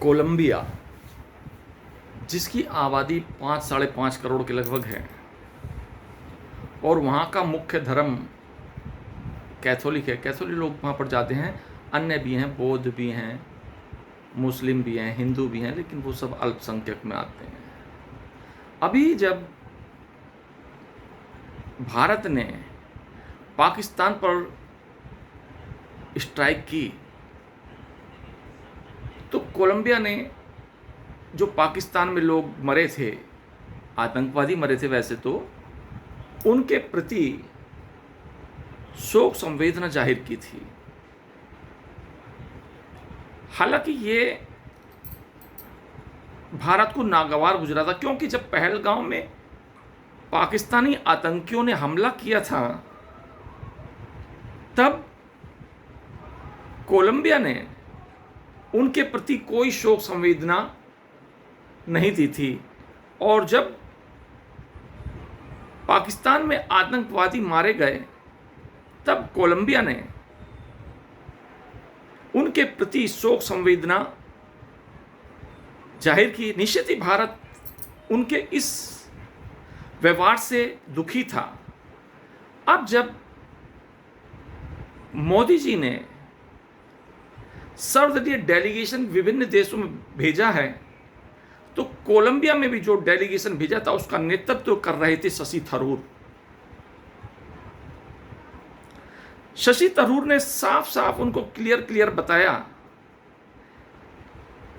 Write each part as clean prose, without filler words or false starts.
Colombia, जिसकी आबादी 5 साढ़े 5 करोड़ के लगभग है और वहाँ का मुख्य धर्म कैथोलिक है। कैथोलिक लोग वहाँ पर जाते हैं, अन्य भी हैं, बौद्ध भी हैं, मुस्लिम भी हैं, हिंदू भी हैं, लेकिन वो सब अल्पसंख्यक में आते हैं। अभी जब भारत ने पाकिस्तान पर स्ट्राइक की तो कोलंबिया ने, जो पाकिस्तान में लोग मरे थे, आतंकवादी मरे थे वैसे तो, उनके प्रति शोक संवेदना जाहिर की थी। हालांकि ये भारत को नागवार गुजरा था, क्योंकि जब पहलगाम में पाकिस्तानी आतंकियों ने हमला किया था तब कोलंबिया ने उनके प्रति कोई शोक संवेदना नहीं दी थी। और जब पाकिस्तान में आतंकवादी मारे गए तब कोलंबिया ने उनके प्रति शोक संवेदना जाहिर की। निश्चित ही भारत उनके इस व्यवहार से दुखी था। अब जब मोदी जी ने सर्वदलीय डेलीगेशन विभिन्न देशों में भेजा है, तो कोलंबिया में भी जो डेलीगेशन भेजा था उसका नेतृत्व कर रहे थे शशि थरूर। शशि थरूर ने साफ साफ उनको क्लियर बताया,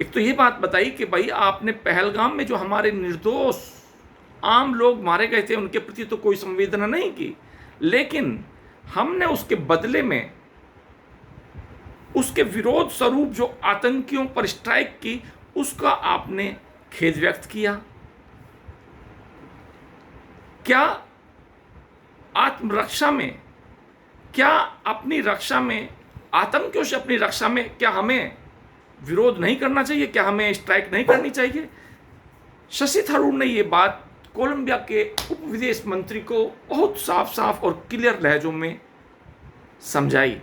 एक तो ये बात बताई कि भाई आपने पहलगाम में जो हमारे निर्दोष आम लोग मारे गए थे उनके प्रति तो कोई संवेदना नहीं की, लेकिन हमने उसके बदले में उसके विरोध स्वरूप जो आतंकियों पर स्ट्राइक की उसका आपने खेद व्यक्त किया। क्या आत्मरक्षा में, क्या अपनी रक्षा में, आतंकियों से अपनी रक्षा में क्या हमें विरोध नहीं करना चाहिए? क्या हमें स्ट्राइक नहीं करनी चाहिए? शशि थरूर ने ये बात कोलंबिया के उप विदेश मंत्री को बहुत साफ साफ और क्लियर लहजों में समझाई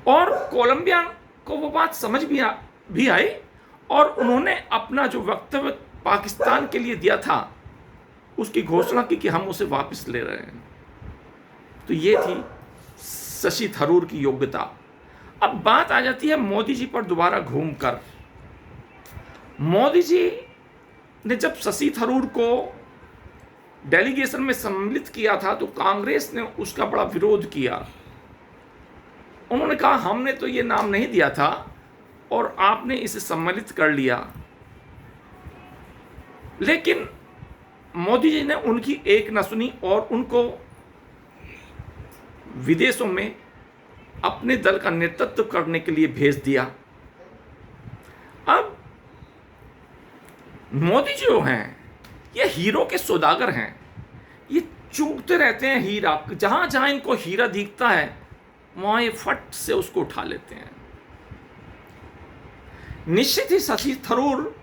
और कोलंबिया को वो बात समझ भी आई और उन्होंने अपना जो वक्तव्य पाकिस्तान के लिए दिया था उसकी घोषणा की कि हम उसे वापस ले रहे हैं। तो ये थी शशि थरूर की योग्यता। अब बात आ जाती है मोदी जी पर दोबारा घूमकर। मोदी जी ने जब शशि थरूर को डेलीगेशन में सम्मिलित किया था तो कांग्रेस ने उसका बड़ा विरोध किया। उन्होंने कहा हमने तो ये नाम नहीं दिया था और आपने इसे सम्मिलित कर लिया। लेकिन मोदी जी ने उनकी एक न सुनी और उनको विदेशों में अपने दल का नेतृत्व करने के लिए भेज दिया। अब मोदी जो हैं ये हीरो के सौदागर हैं, ये चूकते रहते हैं हीरा। जहां जहां इनको हीरा दिखता है वहां ये फट से उसको उठा लेते हैं। निश्चित ही शशि थरूर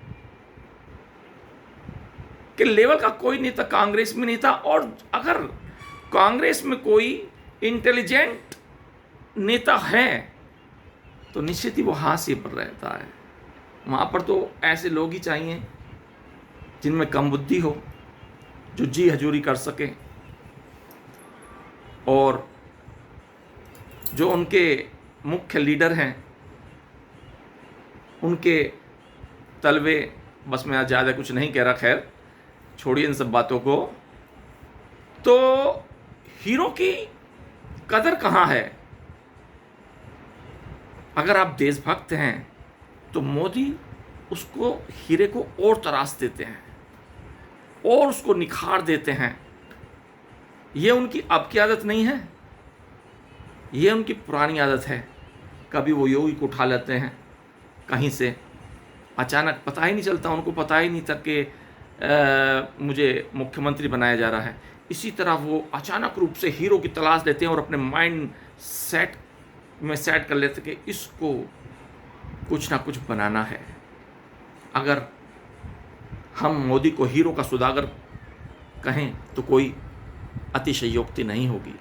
के लेवल का कोई नेता कांग्रेस में नहीं था और अगर कांग्रेस में कोई इंटेलिजेंट नेता है तो निश्चित ही वो हाशिए पर रहता है। वहां पर तो ऐसे लोग ही चाहिए जिनमें कम बुद्धि हो, जो जी हजूरी कर सके और जो उनके मुख्य लीडर हैं उनके तलवे बस। मैं आज ज़्यादा कुछ नहीं कह रहा, खैर छोड़िए इन सब बातों को। तो हीरो की कदर कहाँ है? अगर आप देशभक्त हैं तो मोदी उसको हीरे को और तराश देते हैं और उसको निखार देते हैं। ये उनकी अब की आदत नहीं है, ये उनकी पुरानी आदत है। कभी वो योगी को उठा लेते हैं कहीं से, अचानक पता ही नहीं चलता, उनको पता ही नहीं था कि मुझे मुख्यमंत्री बनाया जा रहा है। इसी तरह वो अचानक रूप से हीरो की तलाश लेते हैं और अपने माइंड सेट में सेट कर लेते हैं कि इसको कुछ ना कुछ बनाना है। अगर हम मोदी को हीरो का सौदागर कहें तो कोई अतिशयोक्ति नहीं होगी।